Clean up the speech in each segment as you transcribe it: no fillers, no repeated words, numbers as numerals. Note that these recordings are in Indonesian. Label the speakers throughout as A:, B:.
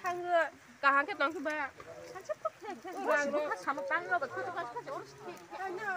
A: थाङो गाहांखे दंखोबा सानसे फुङाव साम' बांनो बेखौ जों सानसे अरसि थाङो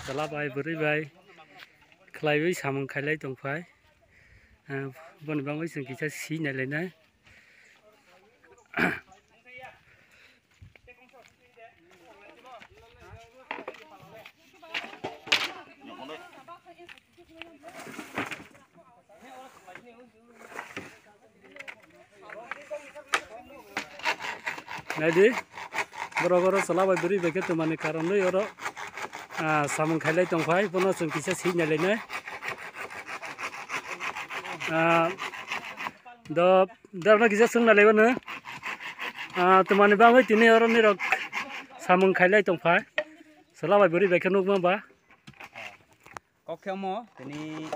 A: Salabai beribai, kelaiwi samung kailai tongpai, bon bangui sing kita si nyalena. Nadi, goro salabai beribai kita mana karena yoro samung kailai tongpai, bono sing kita si nyalena. Darna kisah sung na lewa na, teman bangui tini orang ni rok samung kailai tongpai, salabai beribai kenuk mamba.
B: Oke mo, tini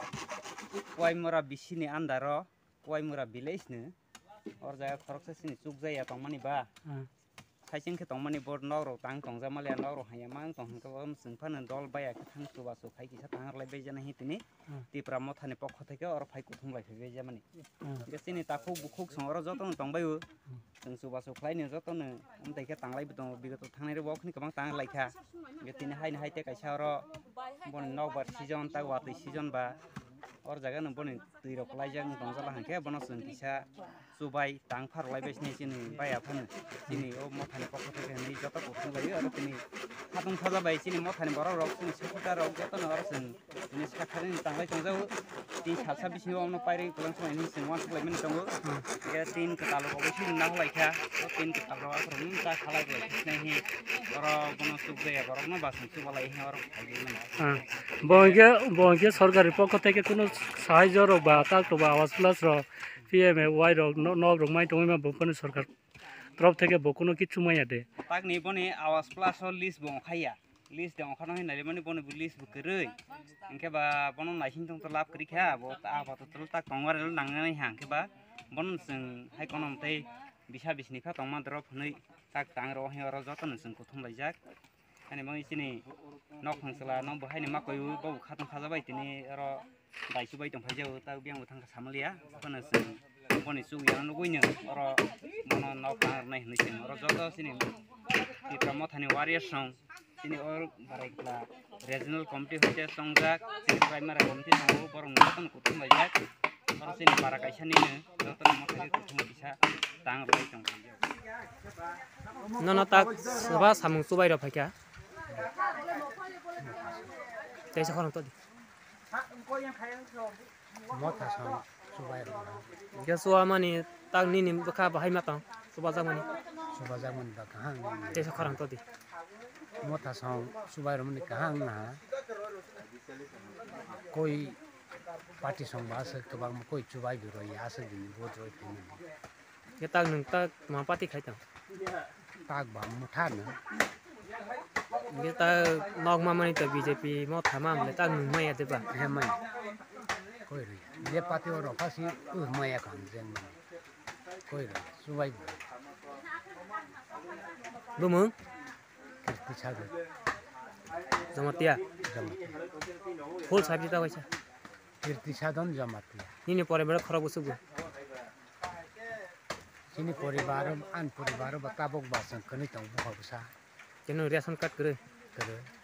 B: kuai mura bisini andaro, kuai mura village ne, or jaya korok sini cuk jaya tongmani ba. Kaicing ke tongmani board noro tang tong jamalia noro hanya mang tong kawam sengpan dol baya ke tang tu baso kai kisah tangar lebe jana hitini, di pramot hane pokok teke or pai kutung lebe jamani. Di sini takuk bukuk songoro jotong tong bayu, teng su baso klai ne jotong ne, teke tang lebe tong bigot tang nere wok ni kamang tang laika. Di sini hai te kaisa oro bon nok bar season ta wati season ba, or jaga ne bon tiro klai jang tong jala hangke bon seng kisah subai tang far lebe sini baya pan sini o mothani pokok teke ni joto kutung bayu or sini hatung saja bai sini mothani boro rok sini seputar rok joto or seng sini sakharin tang lai tong jau ti sabsa bisi omno pairi kulang sini sing wan klai men tong ya tin ketalo ko bisi na laika o tin ketalo ro ta khalai lai sini oro bono subde oro no basun subalai he oro
C: bongke sorgari pokok teke kuno sahaja ro ba tak to ba awas plus ro PMA wide ro no ro mai tong ma bokon sorkar trop থেকে বকুনো কিছু মাইয়া দে
B: tak ni boni awas plus o list bong khaya list dong khano hinai mani boni list bu kerei engke ba bono naisin tong to lap kri kha bo ta ba to tak tongwar nangnai hang ke ba bon sing hai konom tei bisa bisni kha tongma drop hnei tak tang ro he ro joton sing kuthum laijak ani bang isini nok hangsala no bo haini makoyu bo khatong khaja bai tini ro daisu bai tong phajau ta biang bu thang samlia kono sing boni su yang no goine ro bono nok tang nai hnei sing ro joto sini ti promo thani warrior song sini or barakla regional committee hoite songjak sini primary committee songo borong noton kuthum laijak ro sini para kaisani ne joton mo thani kuthum bisa tang bai tong phajau
C: nana tak seba samung subai ro phakya tei sakon to di
D: mota sam subai ro
C: ge suwa mani tak ni nim bakha bahai mata suba jamani
D: ba kahang
C: tei sakon to di
D: mota sam subai ro mani kahang na koi party song ba se ke bang koi chubai bi ro ya se din bo ro tin
C: ge tak nung tak ma pati khai ta
D: tak ba mu than na
C: ge ta nok ma mani to BJP mo thama le tak nung mai ate ba
D: he mai koi ro ye party ro phasi mai ya kan jen koi ro subai
C: lumung
D: picha
E: Jamatia. Full sabji ta hoise.
D: Kirti Sadhan Jamatia.
E: Nini poribar khorok busugu.
D: Sini poribar an poribar ba tabok ba sang kani tong bu ha sa.
E: Kenu ration card kere.
D: Kere.